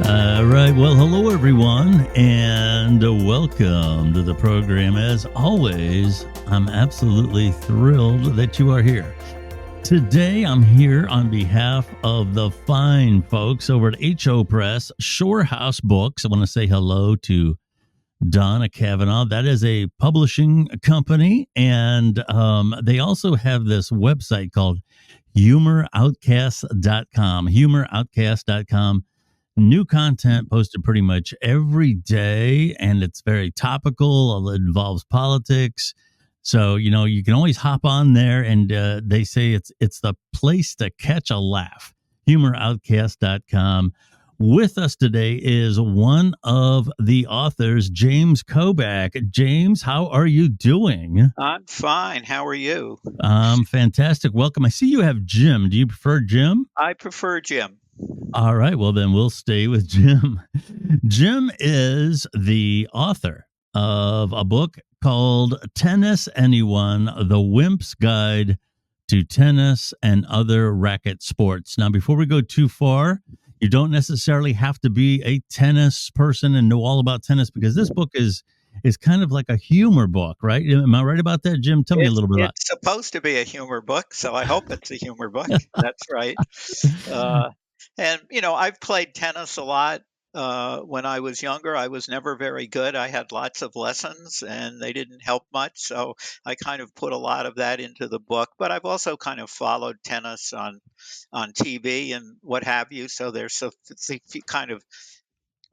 All right. Well, hello, everyone, and welcome to the program. As always, I'm absolutely thrilled that you are here. Today, I'm here on behalf of the fine folks over at HOPress, Shore House Books. I want to say hello to Donna Kavanaugh. That is a publishing company, and they also have this website called humoroutcast.com. Humoroutcast.com. New content posted pretty much every day, and it's very topical. It involves politics. So, you can always hop on there, and they say it's the place to catch a laugh. Humoroutcast.com. With us today is one of the authors, James Kobak. James, how are you doing? I'm fine. How are you? Fantastic. Welcome. I see you have Jim. Do you prefer Jim? I prefer Jim. All right. Well, then we'll stay with Jim. Jim is the author of a book called Tennis Anyone, The Wimps Guide to Tennis and Other Racket Sports. Now, before we go too far, you don't necessarily have to be a tennis person and know all about tennis, because this book is kind of like a humor book, right? Am I right about that, Jim? Tell me a little bit about It's supposed to be a humor book, so I hope it's a humor book. That's right. Uh, I've played tennis a lot. When I was younger, I was never very good. I had lots of lessons and they didn't help much. So I kind of put a lot of that into the book. But I've also kind of followed tennis on TV and what have you. So there's a kind of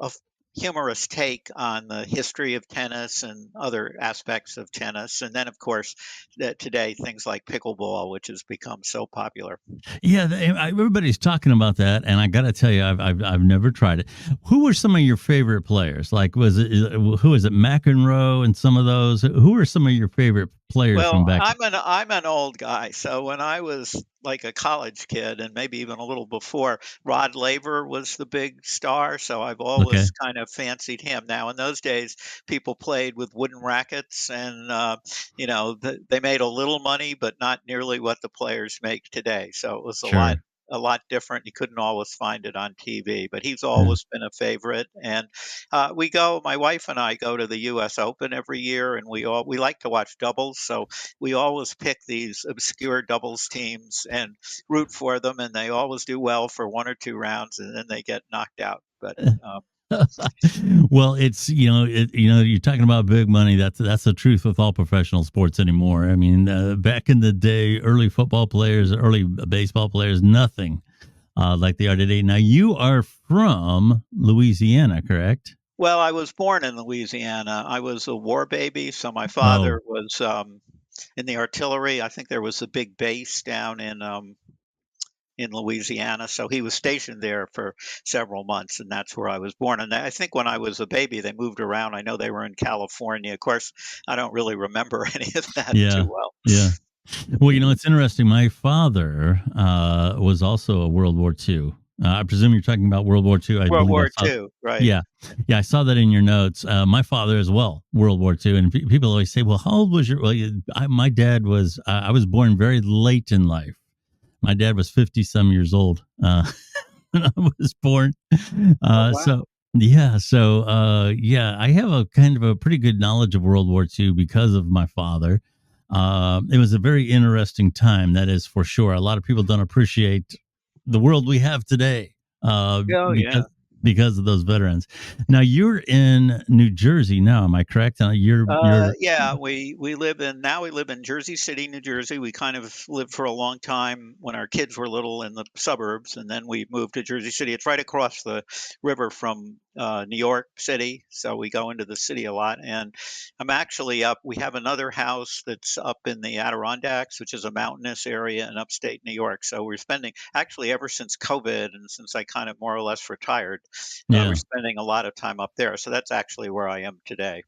a humorous take on the history of tennis and other aspects of tennis. And then, of course, today, things like pickleball, which has become so popular. Yeah, everybody's talking about that, and I got to tell you, I've never tried it. Who were some of your favorite players? Like, who is it, McEnroe and some of those? Who are some of your favorite players from Well, back? I'm an old guy, so when I was like a college kid and maybe even a little before, Rod Laver was the big star, so I've Okay, always kind of fancied him. Now, in those days, people played with wooden rackets, and they made a little money, but not nearly what the players make today. So it was sure. a lot different. You couldn't always find it on TV, but he's Yeah. always been a favorite. And my wife and I go to the U.S. Open every year, and we like to watch doubles. So we always pick these obscure doubles teams and root for them, and they always do well for one or two rounds, and then they get knocked out. But Well, it's you're talking about big money. That's the truth with all professional sports anymore. I mean, back in the day, early football players, early baseball players, nothing like they are today. Now, you are from Louisiana, correct? well, I was born in Louisiana. I was a war baby, so my Oh, father was in the artillery. I think there was a big base down in Louisiana. So he was stationed there for several months, and that's where I was born. And I think when I was a baby, they moved around. I know they were in California. Of course, I don't really remember any of that yeah, too well. yeah. Well, it's interesting. My father was also a World War II. I presume you're talking about World War II. I World believe I War saw. II, right? Yeah, yeah, I saw that in your notes. My father as well, World War II, and people always say, "Well, how old was your?" Well, my dad was. I was born very late in life. My dad was 50 some years old when I was born. Oh wow. So yeah, yeah, I have a kind of a pretty good knowledge of World War II because of my father. It was a very interesting time, that is for sure. A lot of people don't appreciate the world we have today Oh yeah. because of those veterans. Now you're in New Jersey now, am I correct? You're Yeah, we live in Jersey City, New Jersey. We kind of lived for a long time when our kids were little in the suburbs, and then we moved to Jersey City. It's right across the river from New York City, so we go into the city a lot. And I'm actually up. We have another house that's up in the Adirondacks, which is a mountainous area in upstate New York. So we're spending actually ever since COVID and since I kind of more or less retired, we're yeah. spending a lot of time up there. So that's actually where I am today.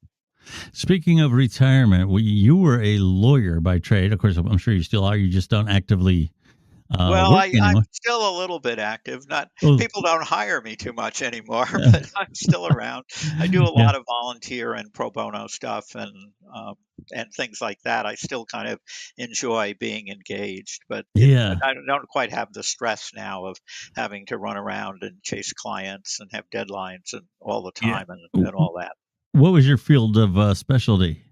Speaking of retirement, you were a lawyer by trade. Of course, I'm sure you still are. You just don't actively Well, work I'm anymore. still a little bit active. Not Well, People don't hire me too much anymore, uh, but I'm still around. I do a yeah, lot of volunteer and pro bono stuff and things like that. I still kind of enjoy being engaged, but yeah, I don't quite have the stress now of having to run around and chase clients and have deadlines and all the yeah. time W- and all that. What was your field of specialty?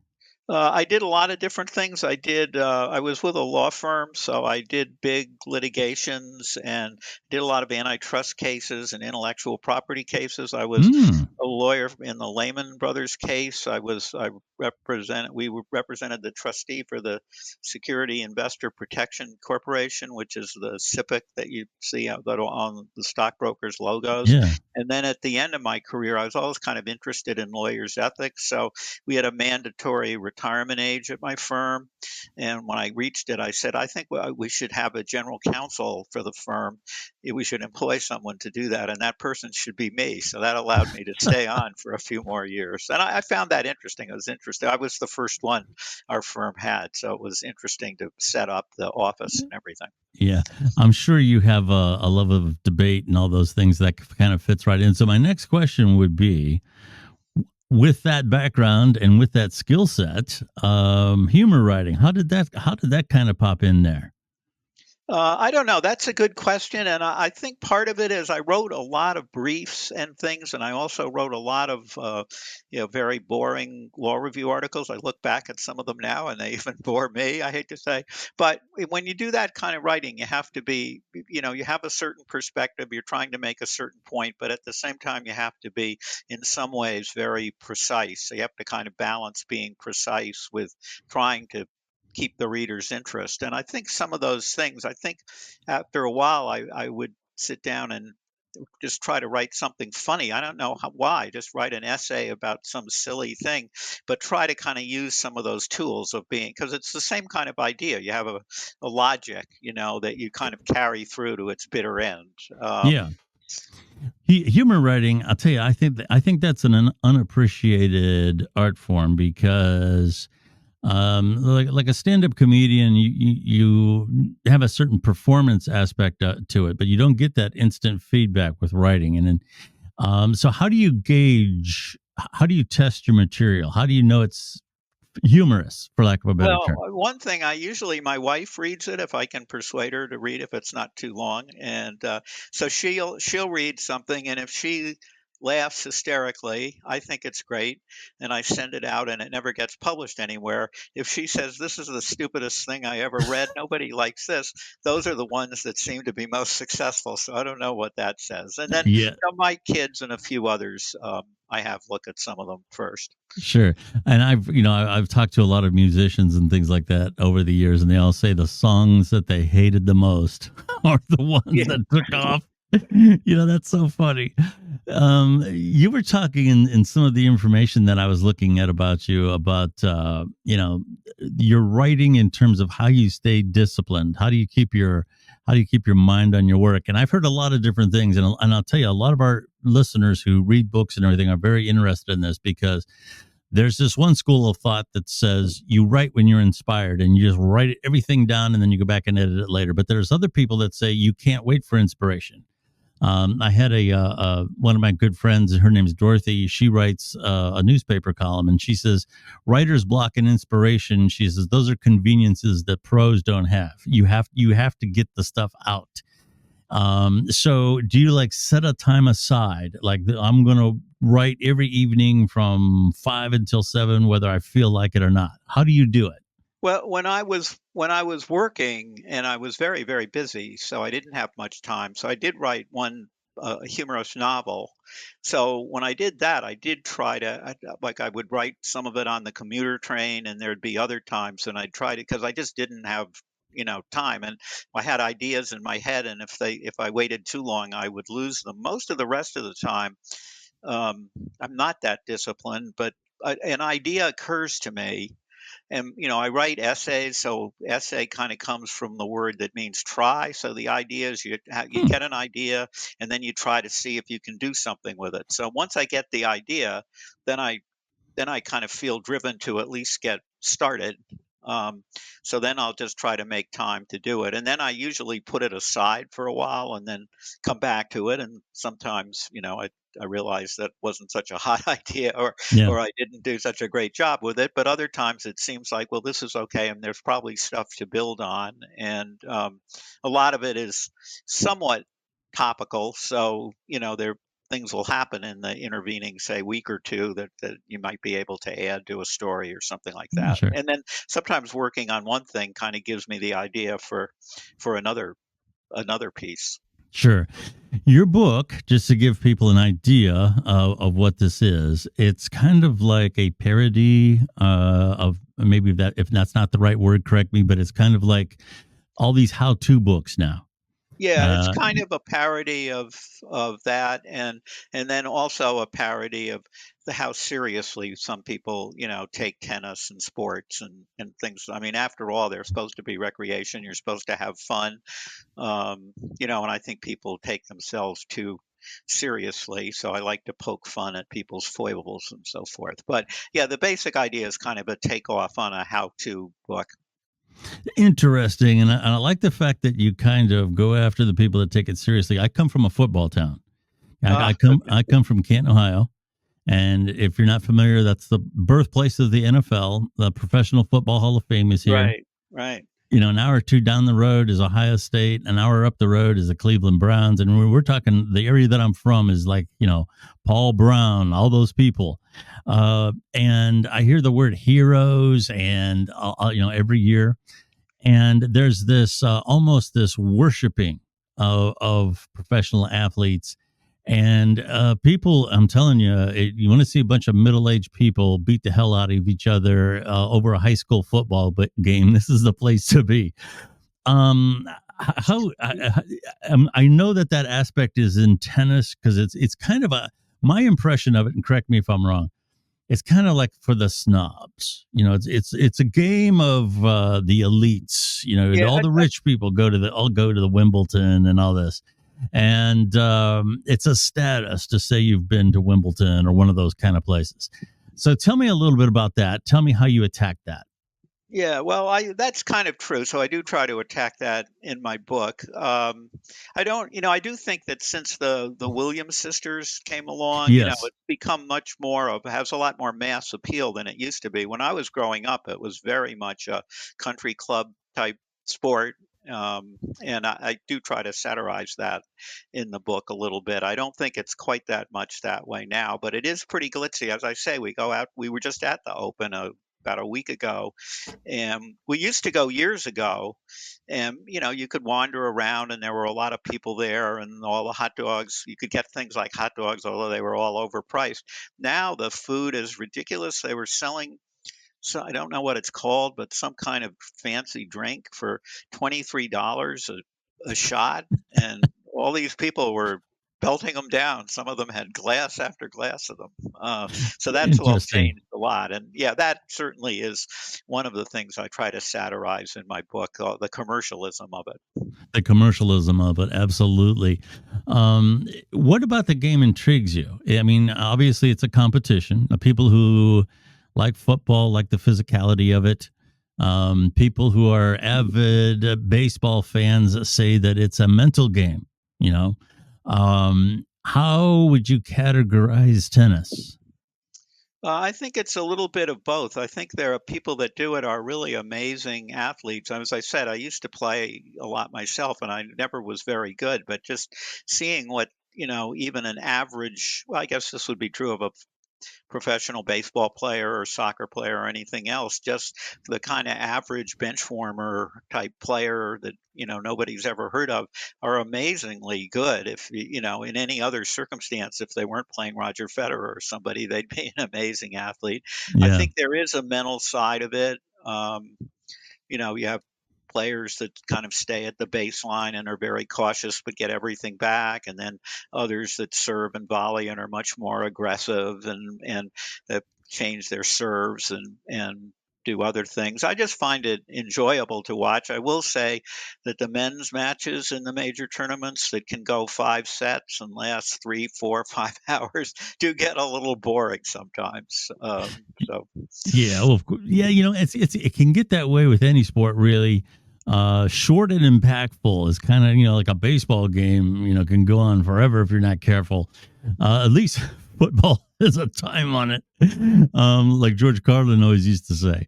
I did a lot of different things. I was with a law firm, so I did big litigations and did a lot of antitrust cases and intellectual property cases. I was Mm, a lawyer in the Lehman Brothers case. We represented the trustee for the Security Investor Protection Corporation, which is the SIPC that you see out that are on the stockbrokers' logos. yeah, And then at the end of my career, I was always kind of interested in lawyers' ethics. So we had a mandatory retirement age at my firm. And when I reached it, I said, I think we should have a general counsel for the firm. We should employ someone to do that. And that person should be me. So that allowed me to stay on for a few more years. And I found that interesting. It was interesting. I was the first one our firm had. So it was interesting to set up the office and everything. yeah. I'm sure you have a love of debate and all those things that kind of fits right in. So my next question would be, with that background and with that skill set, humor writing. How did that kind of pop in there? I don't know. That's a good question, and I think part of it is I wrote a lot of briefs and things, and I also wrote a lot of very boring law review articles. I look back at some of them now, and they even bore me. I hate to say, but when you do that kind of writing, you have to be, you have a certain perspective. You're trying to make a certain point, but at the same time, you have to be in some ways very precise. So you have to kind of balance being precise with trying to keep the reader's interest. And I think some of those things, I think after a while, I would sit down and just try to write something funny. I don't know why, just write an essay about some silly thing, but try to kind of use some of those tools of being, because it's the same kind of idea. You have a logic, that you kind of carry through to its bitter end. Yeah. Humor writing, I'll tell you, I think that's an unappreciated art form because like a stand-up comedian, you have a certain performance aspect to it, but you don't get that instant feedback with writing. And then, so how do you gauge? How do you test your material? How do you know it's humorous, for lack of a better Well, term? one thing my wife reads it if I can persuade her to read if it's not too long, and so she'll read something, and if she laughs hysterically, I think it's great, and I send it out, and it never gets published anywhere. If she says this is the stupidest thing I ever read, nobody likes this, those are the ones that seem to be most successful. So I don't know what that says. And then Yeah, my kids and a few others, I have look at some of them first. sure. And I've talked to a lot of musicians and things like that over the years, and they all say the songs that they hated the most are the ones Yeah. that took off. That's so funny. You were talking in some of the information that I was looking at about you about your writing in terms of how you stay disciplined. How do you keep your mind on your work? And I've heard a lot of different things, and I'll tell you, a lot of our listeners who read books and everything are very interested in this because there's this one school of thought that says you write when you're inspired and you just write everything down and then you go back and edit it later. But there's other people that say you can't wait for inspiration. I had one of my good friends. Her name's Dorothy. She writes a newspaper column, and she says writer's block and inspiration. She says those are conveniences that pros don't have. You have to get the stuff out. So do you like set a time aside? Like I'm going to write every evening from 5 until 7, whether I feel like it or not. How do you do it? Well, when I was working and I was very very busy, so I didn't have much time. So I did write one humorous novel. So when I did that, I did try to like I would write some of it on the commuter train, and there'd be other times, and I'd try to because I just didn't have time, and I had ideas in my head, and if I waited too long, I would lose them. Most of the rest of the time, um, I'm not that disciplined, but an idea occurs to me and I write essays, so essay kind of comes from the word that means try. So the idea is you Hmm. get an idea and then you try to see if you can do something with it. So once I get the idea, then I kind of feel driven to at least get started. So then I'll just try to make time to do it. And then I usually put it aside for a while and then come back to it. And sometimes, I realize that wasn't such a hot idea, Yeah, or I didn't do such a great job with it. But other times it seems like, well, this is okay, and there's probably stuff to build on. And a lot of it is somewhat topical. So, there things will happen in the intervening, say, week or two that you might be able to add to a story or something like that. sure. And then sometimes working on one thing kind of gives me the idea for another piece. Sure. Your book, just to give people an idea of what this is, it's kind of like a parody of maybe that, if that's not the right word, correct me, but it's kind of like all these how to books now. Yeah, it's Uh, kind of a parody of that, and then also a parody of the how seriously some people, take tennis and sports and things. I mean, after all, they're supposed to be recreation. You're supposed to have fun, and I think people take themselves too seriously. So I like to poke fun at people's foibles and so forth. But yeah, the basic idea is kind of a takeoff on a how-to book. Interesting. And I like the fact that you kind of go after the people that take it seriously. I come from a football town. I, Ah, I come I come from Canton, Ohio. And if you're not familiar, that's the birthplace of the NFL. The Professional Football Hall of Fame is here. right, right. An hour or two down the road is Ohio State. An hour up the road is the Cleveland Browns. And we're talking the area that I'm from is like, Paul Brown, all those people. And I hear the word heroes and, every year. And there's this almost this worshiping of professional athletes. And people, I'm telling you, you want to see a bunch of middle-aged people beat the hell out of each other over a high school football game. This is the place to be. Um, how I know that aspect is in tennis because it's kind of my impression of it. And correct me if I'm wrong, it's kind of like for the snobs. It's a game of the elites. Yeah, All the rich people all go to the Wimbledon and all this, and it's a status to say you've been to Wimbledon or one of those kind of places. So tell me a little bit about that. Tell me how you attack that. Yeah, well, I that's kind of true. So I do try to attack that in my book. I don't, I do think that since the Williams sisters came along, Yes. it's become much more of has a lot more mass appeal than it used to be. When I was growing up, it was very much a country club type sport. And I do try to satirize that in the book a little bit. I don't think it's quite that much that way now, but it is pretty glitzy. As I say, we go out. We were just at the Open about a week ago, and we used to go years ago, and you could wander around and there were a lot of people there and all the hot dogs. You could get things like hot dogs, although they were all overpriced. Now the food is ridiculous. They were selling, so I don't know what it's called, but some kind of fancy drink for $23 a shot, and all these people were belting them down. Some of them had glass after glass of them. So that's all Interesting. changed a lot, and yeah, that certainly is one of the things I try to satirize in my book, the commercialism of it. The commercialism of it, absolutely. What about the game intrigues you? I mean, obviously, it's a competition. People who like football like the physicality of it. People who are avid baseball fans say that it's a mental game. You know, how would you categorize tennis? I think it's a little bit of both. I think there are people that do it are really amazing athletes. As I said, I used to play a lot myself, and I never was very good. But just seeing what even an average, well, I guess this would be true of a professional baseball player or soccer player or anything else, just the kind of average bench warmer type player that nobody's ever heard of are amazingly good. If in any other circumstance, if they weren't playing Roger Federer or somebody, they'd be an amazing athlete. I Yeah, think there is a mental side of it. You have players that kind of stay at the baseline and are very cautious but get everything back, and then others that serve and volley and are much more aggressive and that change their serves and do other things. I just find it enjoyable to watch. I will say that the men's matches in the major tournaments that can go 5 sets and last 3, 4, 5 hours do get a little boring sometimes. So Yeah, well, of course. Yeah, it can get that way with any sport, really. Short and impactful is kind of like a baseball game. Can go on forever if you're not careful. At least football has a time on it, like George Carlin always used to say.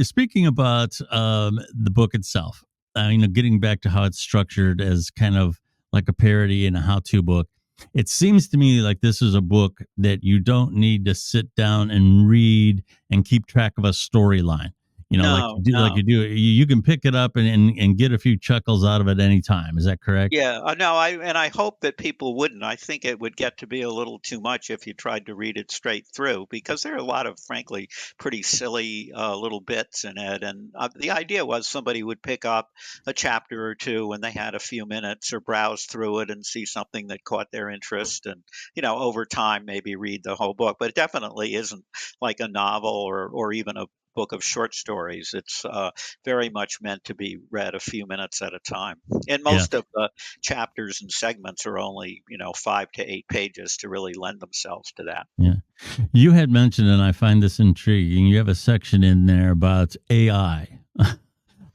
Speaking about the book itself, getting back to how it's structured as kind of like a parody and a how-to book. It seems to me like this is a book that you don't need to sit down and read and keep track of a storyline. Like no, like no. you do. You can pick it up and get a few chuckles out of it any time. Is that correct? Yeah, no, I hope that people wouldn't. I think it would get to be a little too much if you tried to read it straight through, because there are a lot of, frankly, pretty silly little bits in it. And the idea was somebody would pick up a chapter or two when they had a few minutes, or browse through it and see something that caught their interest, and over time maybe read the whole book. But it definitely isn't like a novel or even a book of short stories. It's very much meant to be read a few minutes at a time. And Yeah. most of the chapters and segments are only 5 to 8 pages to really lend themselves to that. Yeah. You had mentioned, and I find this intriguing. You have a section in there about AI.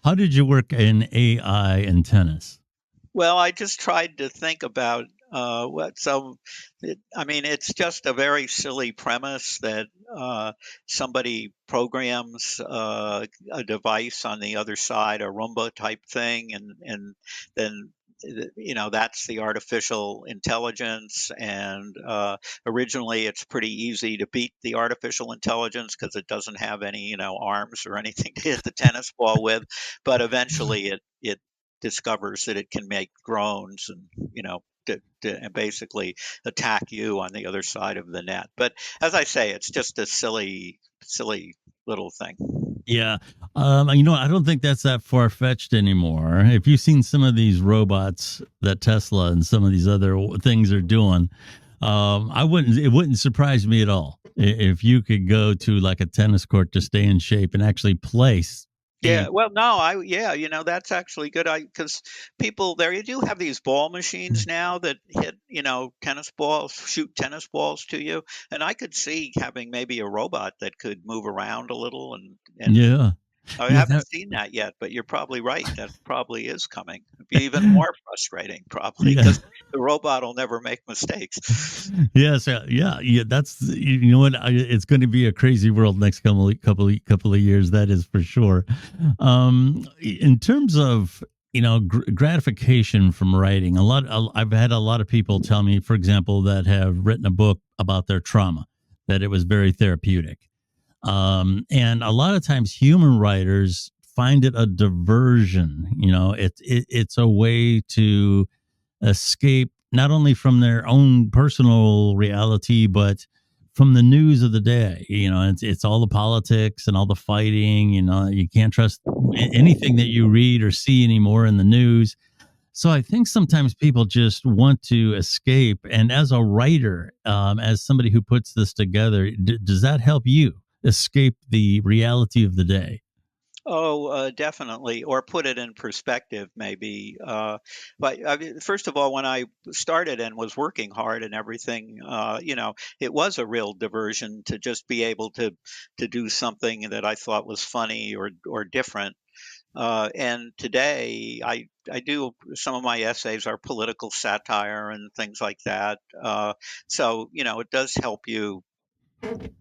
How did you work in AI in tennis? Well, I just tried to think about what so. I mean, it's just a very silly premise that somebody programs a device on the other side, a Roomba type thing, and then that's the artificial intelligence. And originally, it's pretty easy to beat the artificial intelligence because it doesn't have any arms or anything to hit the tennis ball with. But eventually, it discovers that it can make drones and and basically attack you on the other side of the net. But as I say, it's just a silly little thing. Yeah. I don't think that's that far fetched anymore. If you've seen some of these robots that Tesla and some of these other things are doing, it wouldn't surprise me at all if you could go to like a tennis court to stay in shape and actually place a. Yeah, well, no, yeah, that's actually good. Because people there, you do have these ball machines now that hit, tennis balls, shoot tennis balls to you, and I could see having maybe a robot that could move around a little, and Yeah. I Yeah. haven't seen that yet, but you're probably right. That probably is coming. It'd be even more frustrating, probably, Yeah. because the robot will never make mistakes. Yes, yeah. That's what it's going to be a crazy world next couple of years. That is for sure. In terms of gratification from writing, I've had a lot of people tell me, for example, that have written a book about their trauma, that it was very therapeutic. And a lot of times, human writers find it a diversion. It's a way to escape not only from their own personal reality, but from the news of the day. It's all the politics and all the fighting. You can't trust anything that you read or see anymore in the news. So I think sometimes people just want to escape. And as a writer, as somebody who puts this together, does that help you escape the reality of the day? Oh, definitely. Or put it in perspective, maybe. But I mean, first of all, when I started and was working hard and everything, it was a real diversion to just be able to do something that I thought was funny or different. And today, I do some of my essays are political satire and things like that. So it does help you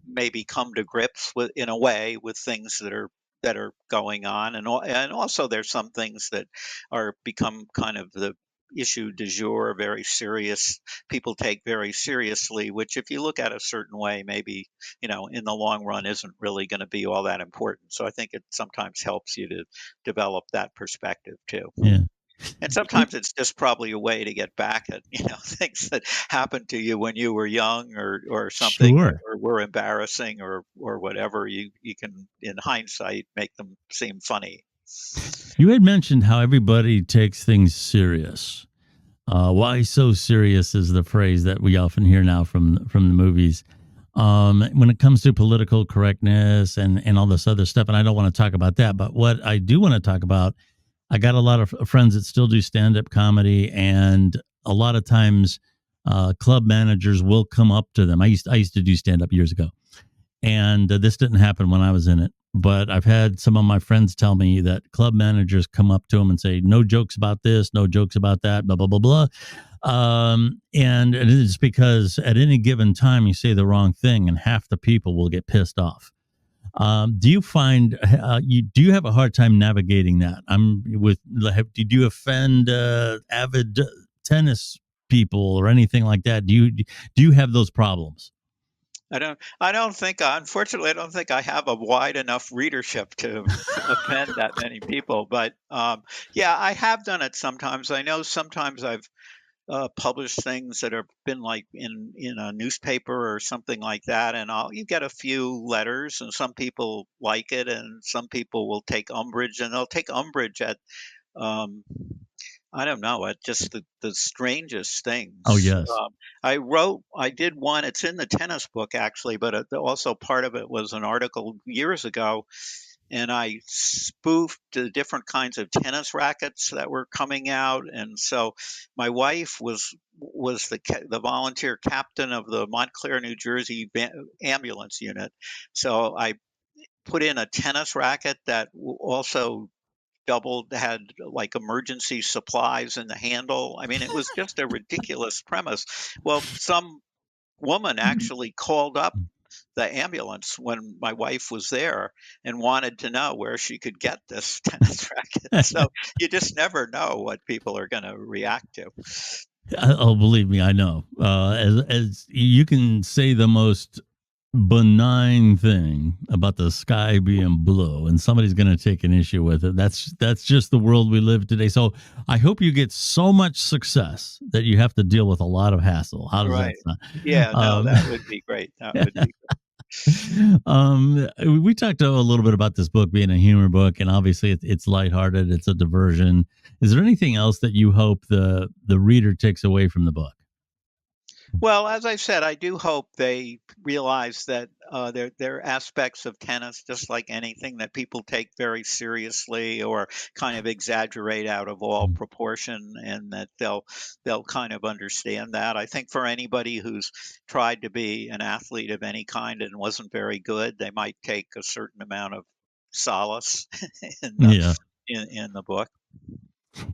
maybe come to grips with, in a way, with things that are going on, and also there's some things that are become kind of the issue du jour, very serious, people take very seriously, which if you look at a certain way, maybe in the long run isn't really going to be all that important. So I think it sometimes helps you to develop that perspective too. Yeah. And sometimes it's just probably a way to get back at, things that happened to you when you were young, or something, Sure. or were embarrassing, or whatever. You can, in hindsight, make them seem funny. You had mentioned how everybody takes things serious. Why so serious is the phrase that we often hear now from the movies. when it comes to political correctness and all this other stuff. And I don't want to talk about that. But what I do want to talk about, I got a lot of friends that still do stand up comedy, and a lot of times club managers will come up to them. I used to do stand up years ago, and this didn't happen when I was in it. But I've had some of my friends tell me that club managers come up to them and say, "No jokes about this, no jokes about that, blah blah blah blah." And it is because at any given time you say the wrong thing, and half the people will get pissed off. Do you find do you have a hard time navigating that? Did you offend avid tennis people or anything like that? Do you have those problems? I don't think, unfortunately, I don't think I have a wide enough readership to offend that many people. But yeah, I have done it sometimes. I know sometimes I've published things that have been like in a newspaper or something like that, and you get a few letters, and some people like it, and some people will take umbrage, and they'll take umbrage at um, I don't know, just the strangest Oh things. yes. I did one, it's in the tennis book actually, but also part of it was an article years ago, and I spoofed the different kinds of tennis rackets that were coming out. And so my wife was the volunteer captain of the Montclair, New Jersey ambulance unit. So I put in a tennis racket that also doubled, had like emergency supplies in the handle. I mean, it was just a ridiculous premise. Well, some woman actually called up the ambulance when my wife was there and wanted to know where she could get this tennis racket. So you just never know what people are going to react to. Oh, believe me, I know. As you can say the most benign thing about the sky being blue, and somebody's going to take an issue with it. That's just the world we live today. So I hope you get so much success that you have to deal with a lot of hassle. How does that Right. sound? Yeah, no, that would be great. That would be We talked a little bit about this book being a humor book, and obviously it's lighthearted. It's a diversion. Is there anything else that you hope the reader takes away from the book? Well, as I said, I do hope they realize that there are aspects of tennis, just like anything, that people take very seriously or kind of exaggerate out of all proportion, and that they'll kind of understand that. I think for anybody who's tried to be an athlete of any kind and wasn't very good, they might take a certain amount of solace in the Yeah. in the book.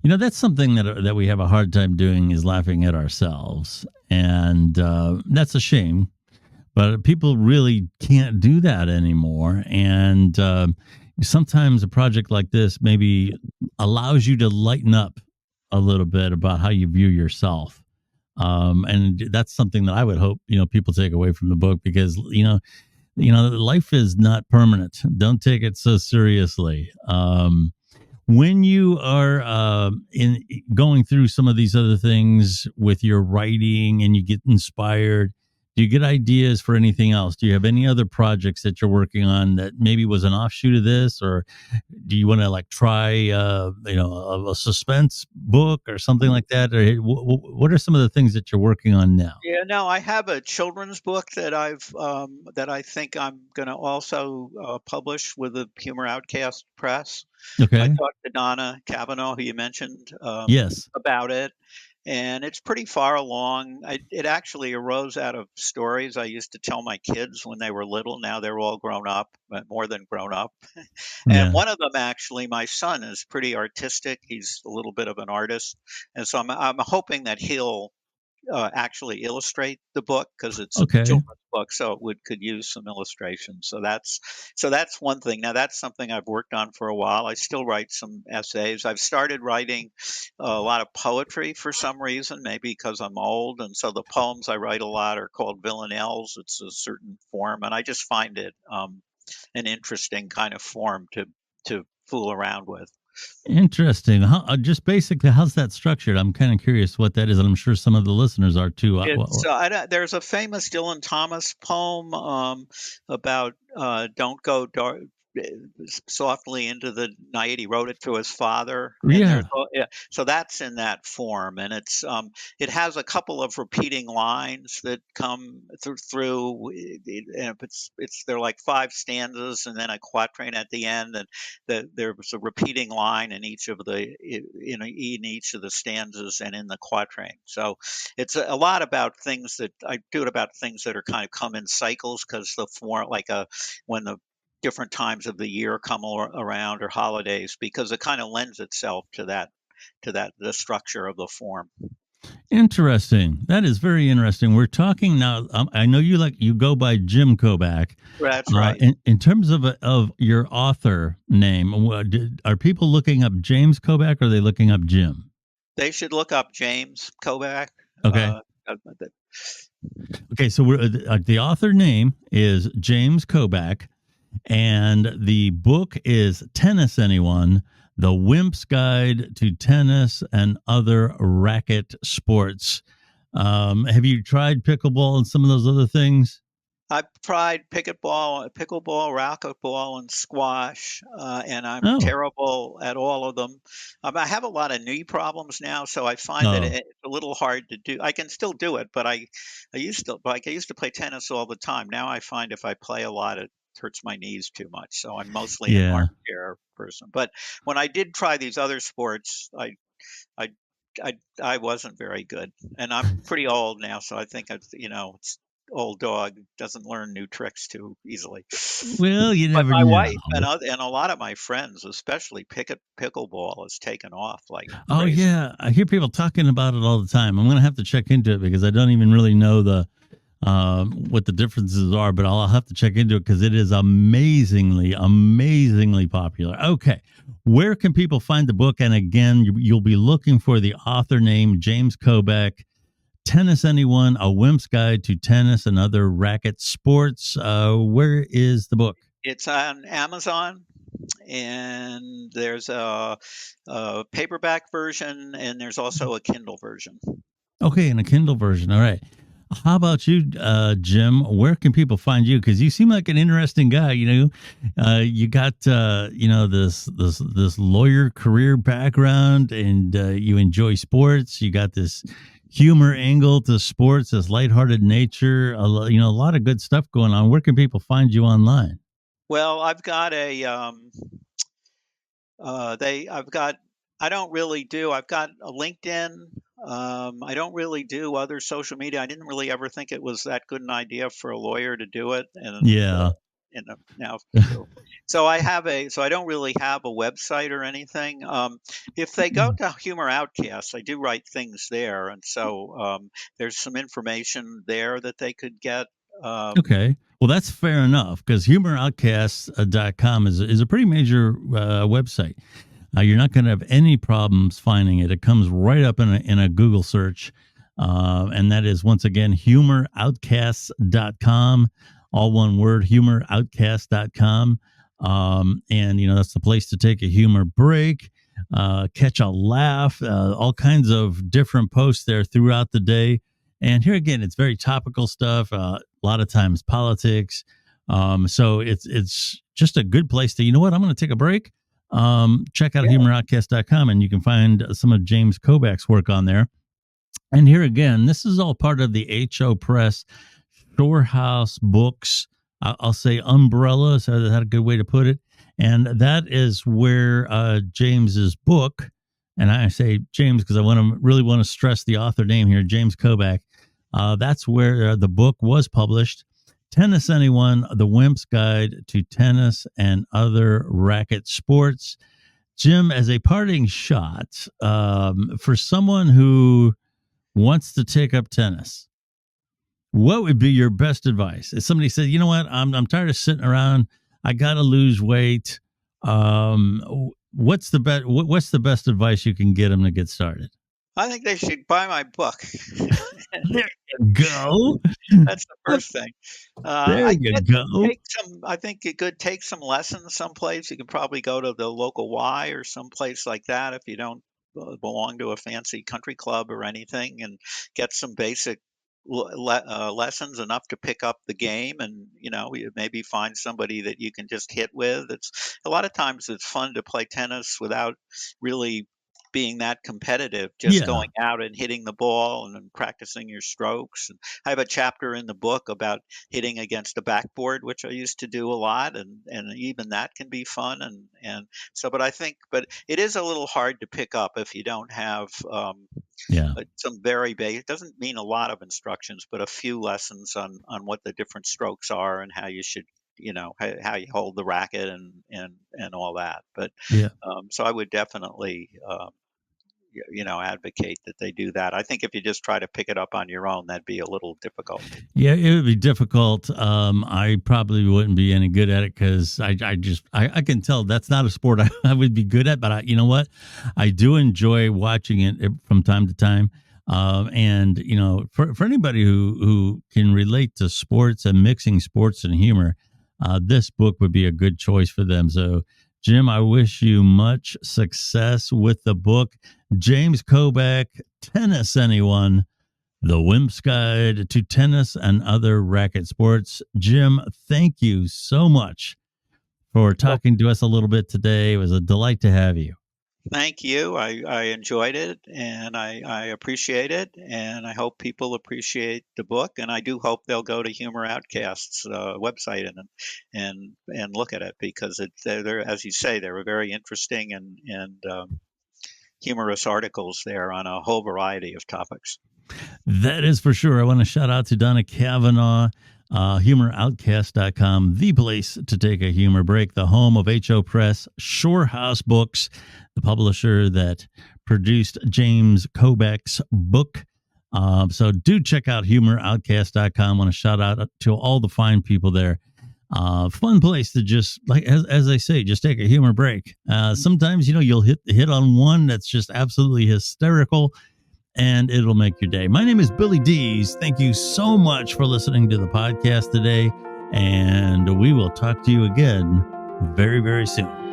That's something that we have a hard time doing, is laughing at ourselves, and that's a shame. But people really can't do that anymore, and sometimes a project like this maybe allows you to lighten up a little bit about how you view yourself. And that's something that I would hope people take away from the book, because life is not permanent. Don't take it so seriously. When you are in going through some of these other things with your writing and you get inspired, do you get ideas for anything else? Do you have any other projects that you're working on that maybe was an offshoot of this, or do you want to like try a suspense book or something like that? Or what are some of the things that you're working on now? Yeah, no, I have a children's book that that I think I'm going to also publish with the Humor Outcast Press. I Okay. talked to Donna Cavanaugh, who you mentioned, Yes. about it, and it's pretty far along. It actually arose out of stories I used to tell my kids when they were little. Now they're all grown up, but more than grown up. And Yeah. one of them, actually, my son is pretty artistic. He's a little bit of an artist, and so I'm hoping that he'll actually illustrate the book, because it's a Okay. children's book, so it would could use some illustrations. So that's one thing. Now that's something I've worked on for a while. I still write some essays. I've started writing a lot of poetry for some reason, maybe because I'm old, and so the poems I write a lot are called villanelles. It's a certain form, and I just find it an interesting kind of form to fool around with. Interesting. Just basically, how's that structured? I'm kind of curious what that is, and I'm sure some of the listeners are too. There's a famous Dylan Thomas poem about don't go dark. softly into the night. He wrote it to his father, and Yeah. yeah, so that's in that form, and it has a couple of repeating lines that come through, and they're like five stanzas and then a quatrain at the end, and there's a repeating line in each of the stanzas and in the quatrain. So it's a lot about things that I do it about things that are kind of come in cycles, because the form, like when the different times of the year come around, or holidays, because it kind of lends itself to that the structure of the form. Interesting. That is very interesting. We're talking now. I know you go by Jim Kobak. That's right. In terms of your author name, are people looking up James Kobak or are they looking up Jim? They should look up James Kobak. Okay. Uh, uh, th- Okay. So the author name is James Kobak, and the book is Tennis Anyone: The Wimps Guide to Tennis and Other Racket Sports. Have you tried pickleball and some of those other things? I've tried pickleball, racquetball, and squash, and I'm Oh, terrible at all of them. I have a lot of knee problems now, so I find that oh, it's a little hard to do. I can still do it, but I used to play tennis all the time. Now I find if I play a lot, it hurts my knees too much. So I'm mostly an yeah. armchair person. But when I did try these other sports, I I wasn't very good, and I'm pretty old now, so I think it's old dog doesn't learn new tricks too easily. Well, you But never my know. wife and a lot of my friends, especially pickleball, has taken off like Oh crazy. yeah, I hear people talking about it all the time. I'm gonna have to check into it because I don't even really know the what the differences are, but I'll have to check into it because it is amazingly popular. Okay, where can people find the book? And again, you'll be looking for the author name James Kobach. Tennis Anyone: A Wimp's Guide to Tennis and Other Racket Sports. Where is the book? It's on Amazon, and there's a paperback version, and there's also a Kindle version. Okay, in a Kindle version. All right. How about you, Jim? Where can people find you? Because you seem like an interesting guy. You got this lawyer career background, and you enjoy sports. You got this humor angle to sports, this lighthearted nature. A lot of good stuff going on. Where can people find you online? Well, I've got I don't really do I've got a LinkedIn. I don't really do other social media. I didn't really ever think it was that good an idea for a lawyer to do it, and Yeah. now so I don't really have a website or anything. If they go to Humor Outcasts, I do write things there, and so there's some information there that they could get. Um, Okay. Well, that's fair enough because humoroutcasts.com is a pretty major website. You're not going to have any problems finding it. It comes right up in a Google search. And that is, once again, humoroutcasts.com, all one word, humoroutcast.com. And, that's the place to take a humor break, catch a laugh, all kinds of different posts there throughout the day. And here again, it's very topical stuff. A lot of times politics. So it's just a good place to, I'm going to take a break. Check out yeah. humoroutcast.com and you can find some of James Kobach's work on there. And here again, this is all part of the HOPress Storehouse Books. I'll say umbrella. Is that a good way to put it? And that is where James's book, and I say James because really want to stress the author name here, James Kobach. That's where the book was published. Tennis Anyone: The Wimp's Guide to Tennis and Other Racket Sports. Jim, as a parting shot, for someone who wants to take up tennis, what would be your best advice? If somebody said, you know what, I'm tired of sitting around, I got to lose weight. What's the best advice you can get them to get started? I think they should buy my book. There you go. That's the first thing. There I you get go. take some. I think you could take some lessons someplace. You can probably go to the local Y or someplace like that if you don't belong to a fancy country club or anything, and get some basic lessons enough to pick up the game, and you maybe find somebody that you can just hit with. It's a lot of times it's fun to play tennis without really being that competitive, just Yeah. going out and hitting the ball and then practicing your strokes. And I have a chapter in the book about hitting against a backboard, which I used to do a lot, and even that can be fun. And so, but it is a little hard to pick up if you don't have Yeah. some very basic. It doesn't mean a lot of instructions, but a few lessons on what the different strokes are and how you should, how you hold the racket and all that. But Yeah. so I would definitely advocate that they do that. I think if you just try to pick it up on your own, that'd be a little difficult. Yeah, it would be difficult. I probably wouldn't be any good at it because I can tell that's not a sport I would be good at. But you know what? I do enjoy watching it from time to time. And for anybody who can relate to sports and mixing sports and humor, this book would be a good choice for them. So, Jim, I wish you much success with the book. James Kobak, Tennis Anyone, the Wimps Guide to Tennis and Other Racket Sports. Jim, thank you so much for Well, talking to us a little bit today. It was a delight to have you. thank you. I enjoyed it, and I appreciate it, and I hope people appreciate the book, and I do hope they'll go to Humor Outcast's website and look at it, because they're, as you say, they were very interesting and humorous articles there on a whole variety of topics. That is for sure. I want to shout out to Donna Kavanaugh, humoroutcast.com, the place to take a humor break, the home of HOPress, Shore House Books, the publisher that produced James Kobak's book. So do check out humoroutcast.com. I want to shout out to all the fine people there. Fun place to just, like as I say, just take a humor break. Sometimes you'll hit on one that's just absolutely hysterical, and it'll make your day. My name is Billy Dees. Thank you so much for listening to the podcast today, and we will talk to you again very, very soon.